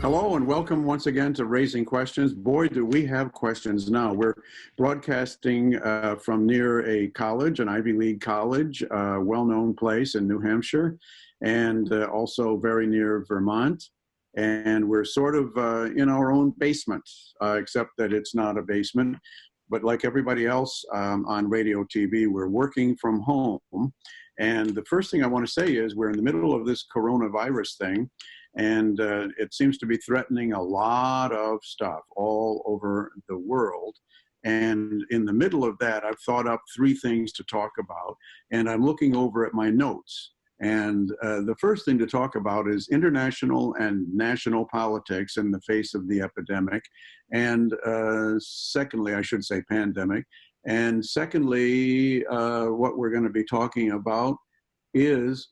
Hello and welcome once again to Raising Questions. Boy, do we have questions now. We're broadcasting from near a college, an Ivy League college, a well-known place in New Hampshire, and also very near Vermont. And we're sort of in our own basement, except that it's not a basement. But like everybody else on radio, TV, we're working from home. And the first thing I want to say is we're in the middle of this coronavirus thing. And it seems to be threatening a lot of stuff all over the world. And in the middle of that, I've thought up three things to talk about. And I'm looking over at my notes. And the first thing to talk about is international and national politics in the face of the epidemic. And secondly, I should say pandemic. And secondly, what we're going to be talking about is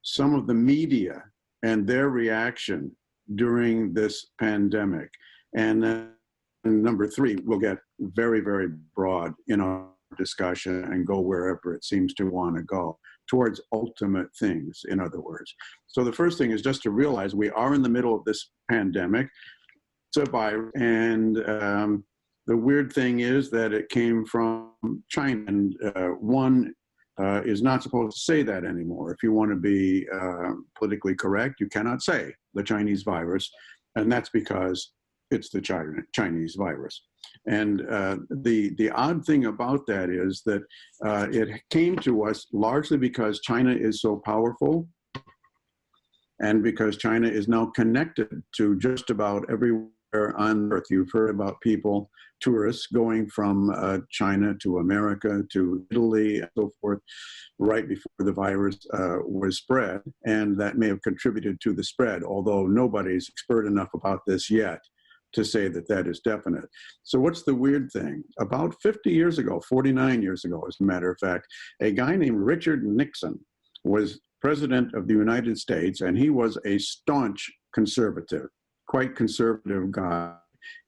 some of the media and their reaction during this pandemic. And number three, we'll get very, very broad in our discussion and go wherever it seems to want to go, towards ultimate things, in other words. So the first thing is just to realize we are in the middle of this pandemic. It's a virus, and the weird thing is that it came from China, and one is not supposed to say that anymore. If you want to be politically correct, you cannot say the Chinese virus, and that's because it's the Chinese virus. And the odd thing about that is that it came to us largely because China is so powerful, and because China is now connected to just about everywhere on Earth. You've heard about people, tourists going from China to America to Italy and so forth right before the virus was spread, and that may have contributed to the spread, although nobody's expert enough about this yet to say that that is definite. So what's the weird thing? About 50 years ago, 49 years ago, as a matter of fact, a guy named Richard Nixon was president of the United States, and he was a staunch conservative, quite conservative guy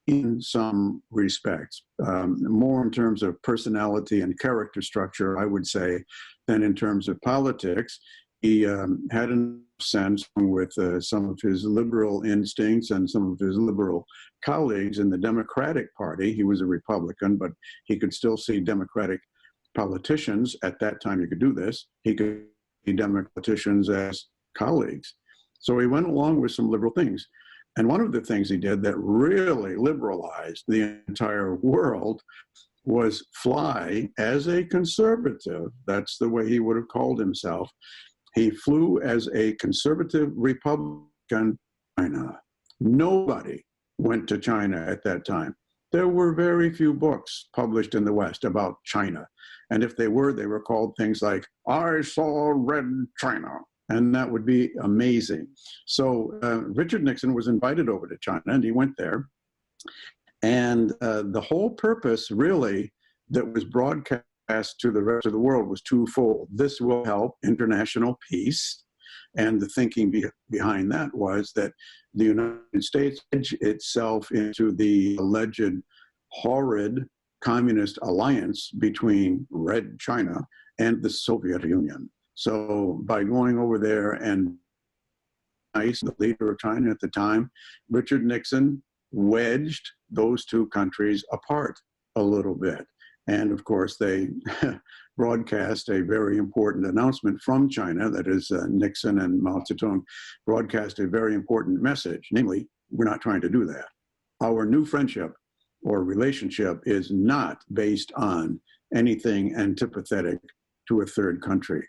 in some respects, more in terms of personality and character structure, I would say, than in terms of politics. He had a sense with some of his liberal instincts and some of his liberal colleagues in the Democratic Party. He was a Republican, but he could still see Democratic politicians. At that time, you could do this. He could see Democratic politicians as colleagues. So he went along with some liberal things. And one of the things he did that really liberalized the entire world was fly as a conservative. That's the way he would have called himself. He flew as a conservative Republican to China. Nobody went to China at that time. There were very few books published in the West about China. And if they were called things like, I saw Red China. And that would be amazing. So Richard Nixon was invited over to China, and he went there. And the whole purpose, really, that was broadcast to the rest of the world was twofold. This will help international peace. And the thinking behind that was that the United States edged itself into the alleged horrid communist alliance between Red China and the Soviet Union. So by going over there and the leader of China at the time, Richard Nixon wedged those two countries apart a little bit. And of course, they broadcast a very important announcement from China, that is Nixon and Mao Zedong broadcast a very important message, namely, we're not trying to do that. Our new friendship or relationship is not based on anything antipathetic to a third country.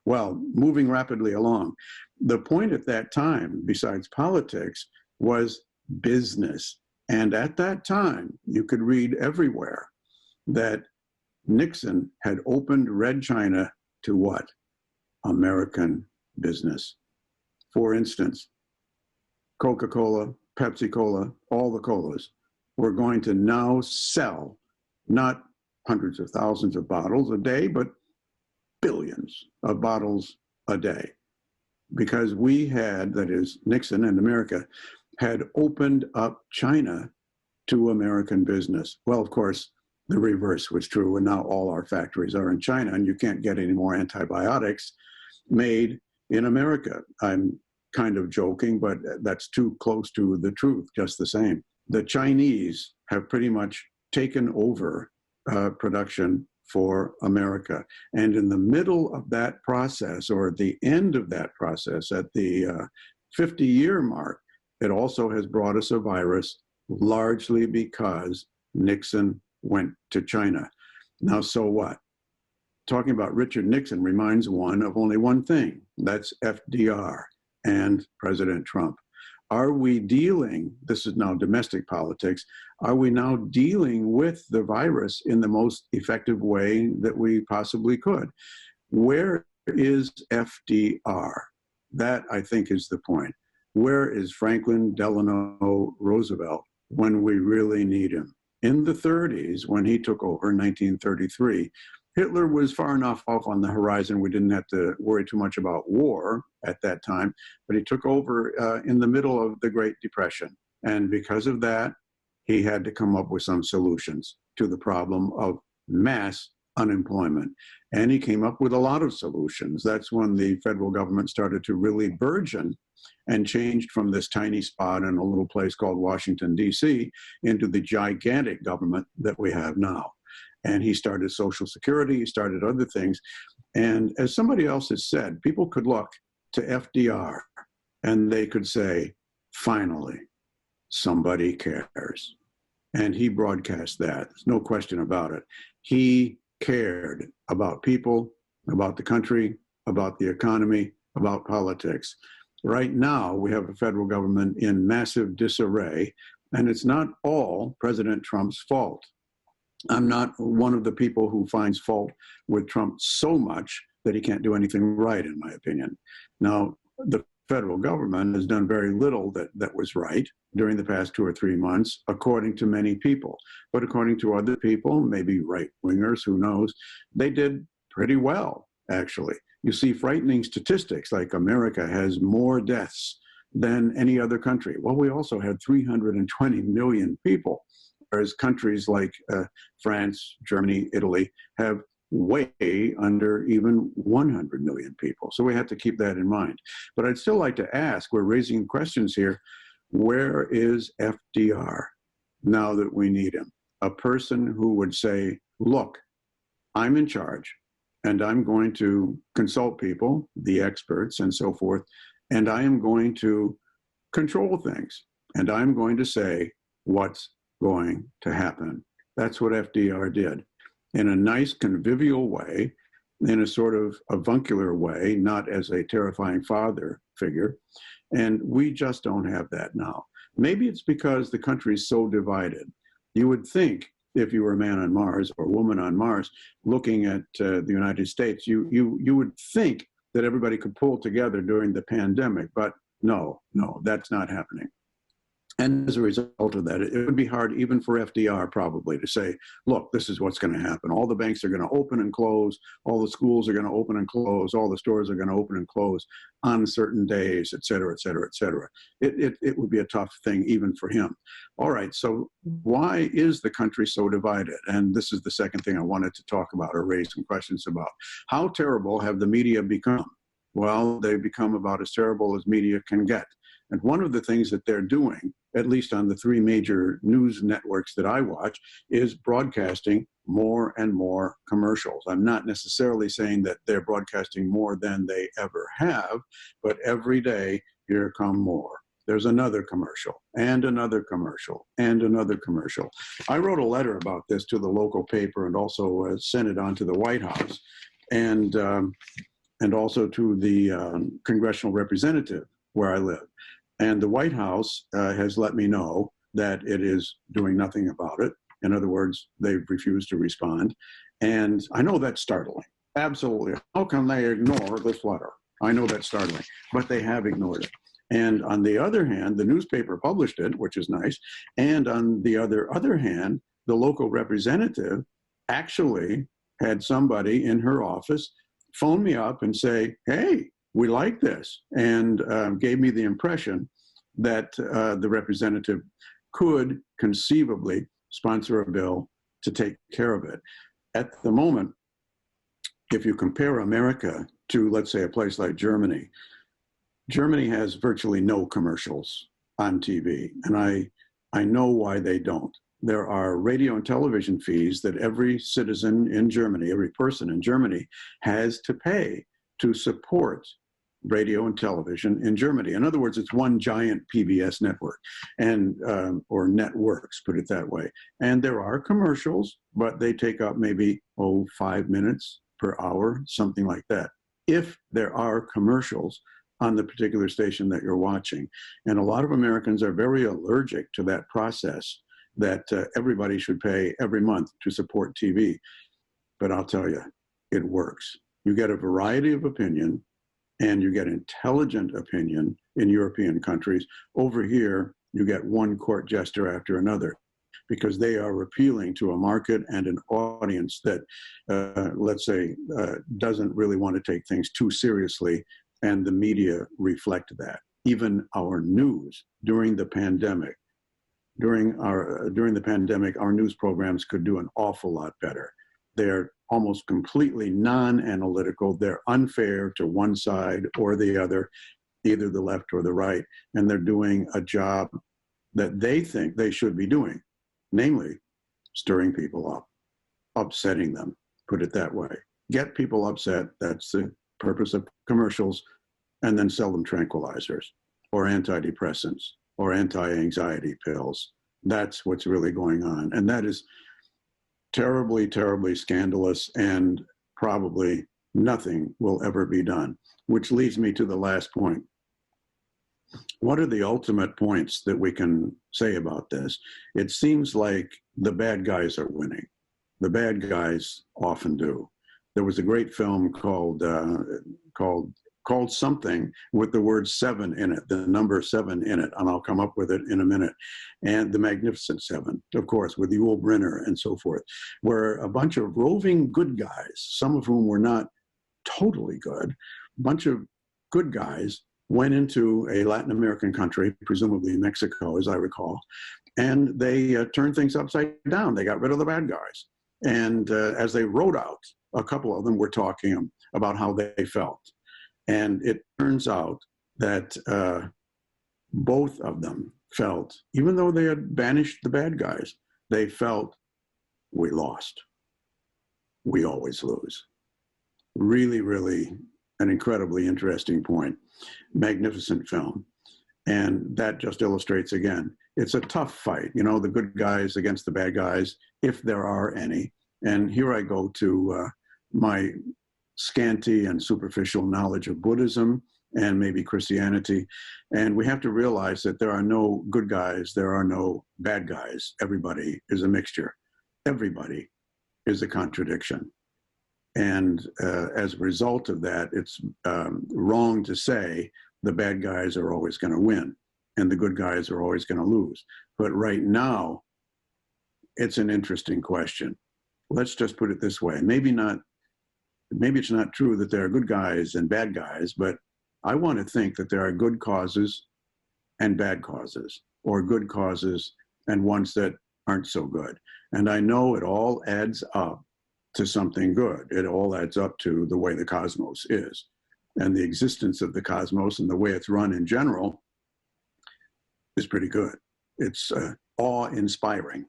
Well, moving rapidly along, the point at that time, besides politics, was business. And at that time, you could read everywhere that Nixon had opened Red China to what? American business. For instance, Coca-Cola, Pepsi-Cola, all the colas were going to now sell not hundreds of thousands of bottles a day, but billions of bottles a day, because we had, that is Nixon and America, had opened up China to American business. Well, of course, the reverse was true, and now all our factories are in China, and you can't get any more antibiotics made in America. I'm kind of joking, but that's too close to the truth just the same. The Chinese have pretty much taken over production for America. And in the middle of that process, or at the end of that process, at the 50-year mark, it also has brought us a virus, largely because Nixon went to China. Now, so what? Talking about Richard Nixon reminds one of only one thing. That's FDR and President Trump. Are we dealing, this is now domestic politics, are we now dealing with the virus in the most effective way that we possibly could? Where is FDR? That, I think, is the point. Where is Franklin Delano Roosevelt when we really need him? In the 30s, when he took over in 1933, Hitler was far enough off on the horizon we didn't have to worry too much about war at that time, but he took over in the middle of the Great Depression. And because of that, he had to come up with some solutions to the problem of mass unemployment. And he came up with a lot of solutions. That's when the federal government started to really burgeon and changed from this tiny spot in a little place called Washington, D.C., into the gigantic government that we have now. And he started Social Security, he started other things. And as somebody else has said, people could look to FDR and they could say, finally, somebody cares. And he broadcast that. There's no question about it. He cared about people, about the country, about the economy, about politics. Right now, we have a federal government in massive disarray, and it's not all President Trump's fault. I'm not one of the people who finds fault with Trump so much that he can't do anything right, in my opinion. Now, the federal government has done very little that was right during the past 2 or 3 months, according to many people. But according to other people, maybe right-wingers, who knows, they did pretty well, actually. You see frightening statistics, like America has more deaths than any other country. Well, we also had 320 million people, whereas countries like France, Germany, Italy have way under even 100 million people. So we have to keep that in mind. But I'd still like to ask, we're raising questions here, where is FDR now that we need him? A person who would say, look, I'm in charge, and I'm going to consult people, the experts and so forth, and I am going to control things, and I'm going to say what's going to happen. That's what FDR did. In a nice convivial way, in a sort of avuncular way, not as a terrifying father figure. And we just don't have that now. Maybe it's because the country is so divided. You would think, if you were a man on Mars or a woman on Mars, looking at the United States, you would think that everybody could pull together during the pandemic, but no, that's not happening. And as a result of that, it would be hard even for FDR probably to say, look, this is what's going to happen. All the banks are going to open and close. All the schools are going to open and close. All the stores are going to open and close on certain days, et cetera, et cetera, et cetera. It would be a tough thing even for him. All right, so why is the country so divided? And this is the second thing I wanted to talk about or raise some questions about. How terrible have the media become? Well, they've become about as terrible as media can get. And one of the things that they're doing, at least on the 3 major news networks that I watch, is broadcasting more and more commercials. I'm not necessarily saying that they're broadcasting more than they ever have, but every day, here come more. There's another commercial, and another commercial, and another commercial. I wrote a letter about this to the local paper and also sent it on to the White House, and also to the congressional representative where I live. And the White House has let me know that it is doing nothing about it. In other words, they've refused to respond. And I know that's startling. Absolutely. How can they ignore this letter? I know that's startling, but they have ignored it. And on the other hand, the newspaper published it, which is nice. And on the other hand, the local representative actually had somebody in her office phone me up and say, hey, we like this, and gave me the impression that the representative could conceivably sponsor a bill to take care of it. At the moment, if you compare America to, let's say, a place like Germany, Germany has virtually no commercials on TV, and I know why they don't. There are radio and television fees that every citizen in Germany, every person in Germany has to pay to support radio and television in Germany. In other words, it's one giant PBS network, and or networks, put it that way. And there are commercials, but they take up maybe 5 minutes per hour, something like that. If there are commercials on the particular station that you're watching. And a lot of Americans are very allergic to that process that everybody should pay every month to support TV. But I'll tell you, it works. You get a variety of opinion, and you get intelligent opinion in European countries. Over here, you get one court jester after another, because they are appealing to a market and an audience that, let's say, doesn't really want to take things too seriously, and the media reflect that. Even our news during the pandemic, our news programs could do an awful lot better. They're almost completely non-analytical. They're unfair to one side or the other, either the left or the right, and they're doing a job that they think they should be doing, namely stirring people up, upsetting them, put it that way. Get people upset, that's the purpose of commercials, and then sell them tranquilizers or antidepressants or anti-anxiety pills. That's what's really going on. And that is terribly, terribly scandalous, and probably nothing will ever be done, which leads me to the last point. What are the ultimate points that we can say about this? It seems like the bad guys are winning. The bad guys often do. There was a great film called something with the word 7 in it, the number 7 in it, and I'll come up with it in a minute. And The Magnificent Seven, of course, with Yul Brynner and so forth, where a bunch of roving good guys, some of whom were not totally good, a bunch of good guys went into a Latin American country, presumably Mexico, as I recall, and they turned things upside down. They got rid of the bad guys. And as they rode out, a couple of them were talking about how they felt. And it turns out that both of them felt, even though they had banished the bad guys, they felt, we lost. We always lose. Really, really an incredibly interesting point. Magnificent film. And that just illustrates again, it's a tough fight, you know, the good guys against the bad guys, if there are any. And here I go to my scanty and superficial knowledge of Buddhism and maybe Christianity. And we have to realize that there are no good guys, there are no bad guys. Everybody is a mixture. Everybody is a contradiction. And as a result of that, it's wrong to say the bad guys are always going to win and the good guys are always going to lose. But right now, it's an interesting question. Let's just put it this way. Maybe it's not true that there are good guys and bad guys, but I want to think that there are good causes and bad causes, or good causes and ones that aren't so good. And I know it all adds up to something good. It all adds up to the way the cosmos is. And the existence of the cosmos and the way it's run in general is pretty good. It's awe-inspiring,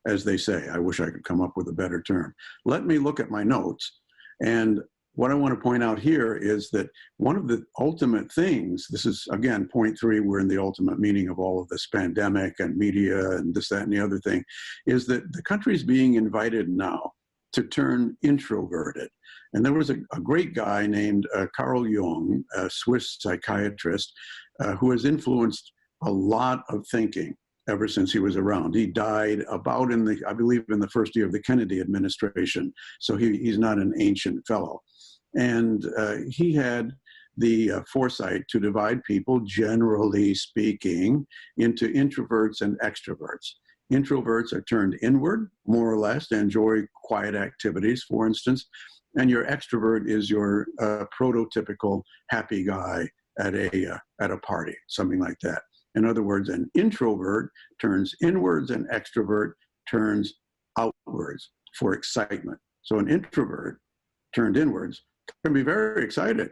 as they say. I wish I could come up with a better term. Let me look at my notes. And what I want to point out here is that one of the ultimate things, this is, again, point 3, we're in the ultimate meaning of all of this pandemic and media and this, that, and the other thing, is that the country's being invited now to turn introverted. And there was a great guy named Carl Jung, a Swiss psychiatrist, who has influenced a lot of thinking ever since he was around. He died about I believe in the first year of the Kennedy administration. So he's not an ancient fellow. And he had the foresight to divide people, generally speaking, into introverts and extroverts. Introverts are turned inward, more or less, enjoy quiet activities, for instance, and your extrovert is your prototypical happy guy at a party, something like that. In other words, an introvert turns inwards, and extrovert turns outwards for excitement. So an introvert turned inwards can be very excited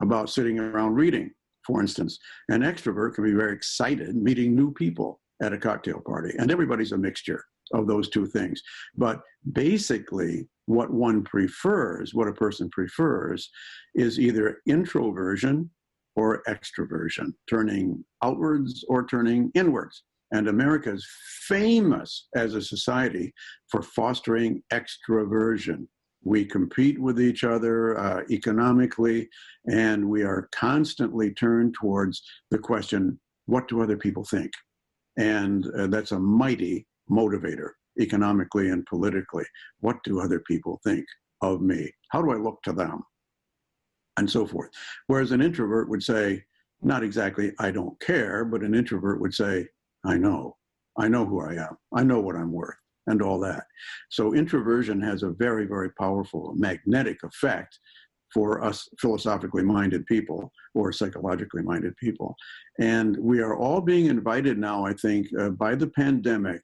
about sitting around reading, for instance. An extrovert can be very excited meeting new people at a cocktail party, and everybody's a mixture of those two things. But basically, what one prefers, what a person prefers, is either introversion or extroversion, turning outwards or turning inwards. And America is famous as a society for fostering extroversion. We compete with each other economically, and we are constantly turned towards the question, what do other people think? And that's a mighty motivator, economically and politically. What do other people think of me? How do I look to them? And so forth. Whereas an introvert would say, not exactly, I don't care, but an introvert would say, I know who I am. I know what I'm worth and all that. So introversion has a very, very powerful magnetic effect for us philosophically minded people or psychologically minded people. And we are all being invited now, I think, by the pandemic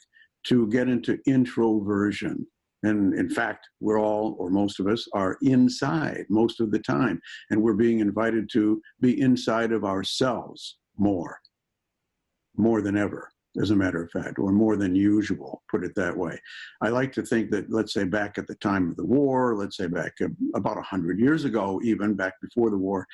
to get into introversion. And in fact, we're all, or most of us, are inside most of the time. And we're being invited to be inside of ourselves more than ever, as a matter of fact, or more than usual, put it that way. I like to think that, let's say back at the time of the war, let's say back about 100 years ago, even back before the war,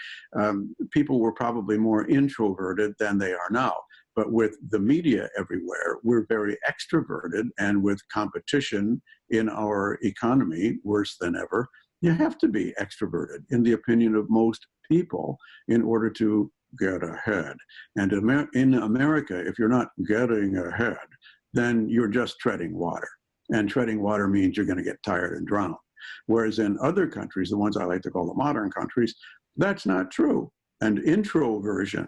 people were probably more introverted than they are now. But with the media everywhere, we're very extroverted, and with competition in our economy worse than ever, you have to be extroverted, in the opinion of most people, in order to get ahead. And in America, if you're not getting ahead, then you're just treading water. And treading water means you're going to get tired and drown. Whereas in other countries, the ones I like to call the modern countries, that's not true. And introversion,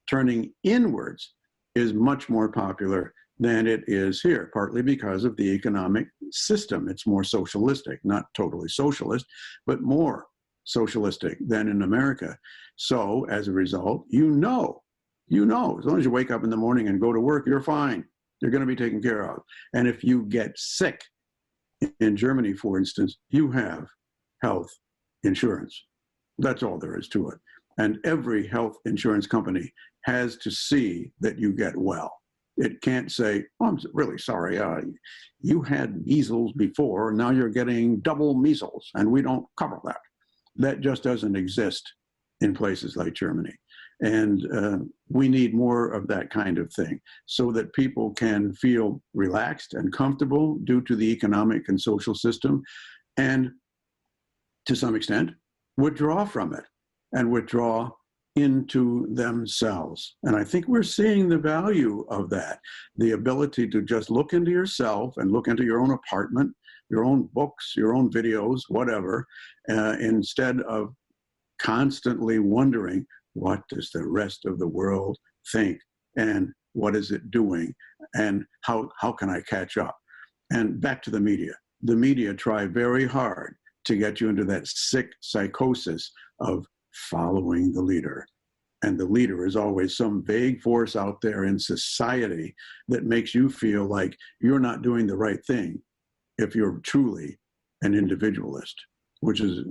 turning inwards, is much more popular than it is here, partly because of the economic system. It's more socialistic, not totally socialist, but more socialistic than in America. So as a result, you know, as long as you wake up in the morning and go to work, you're fine. You're going to be taken care of. And if you get sick, in Germany, for instance, you have health insurance. That's all there is to it. And every health insurance company has to see that you get well. It can't say, oh, I'm really sorry, you had measles before, now you're getting double measles, and we don't cover that. That just doesn't exist in places like Germany. And we need more of that kind of thing so that people can feel relaxed and comfortable due to the economic and social system, and to some extent, withdraw from it and withdraw into themselves. And I think we're seeing the value of that, the ability to just look into yourself and look into your own apartment, your own books, your own videos, whatever, instead of constantly wondering, what does the rest of the world think? And what is it doing? And how can I catch up? And back to the media. The media try very hard to get you into that sick psychosis of following the leader. And the leader is always some vague force out there in society that makes you feel like you're not doing the right thing if you're truly an individualist, which is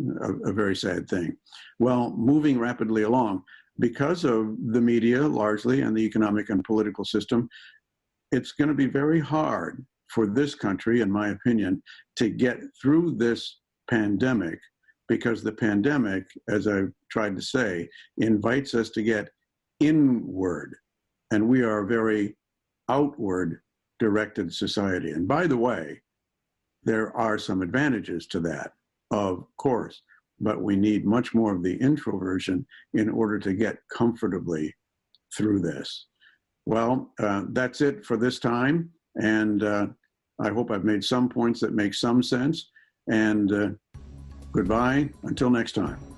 a very sad thing. Well, moving rapidly along, because of the media largely and the economic and political system, it's going to be very hard for this country, in my opinion, to get through this pandemic, because the pandemic, as I've tried to say, invites us to get inward, and we are a very outward directed society. And by the way, there are some advantages to that, of course, but we need much more of the introversion in order to get comfortably through this. Well, that's it for this time, and I hope I've made some points that make some sense, and goodbye until next time.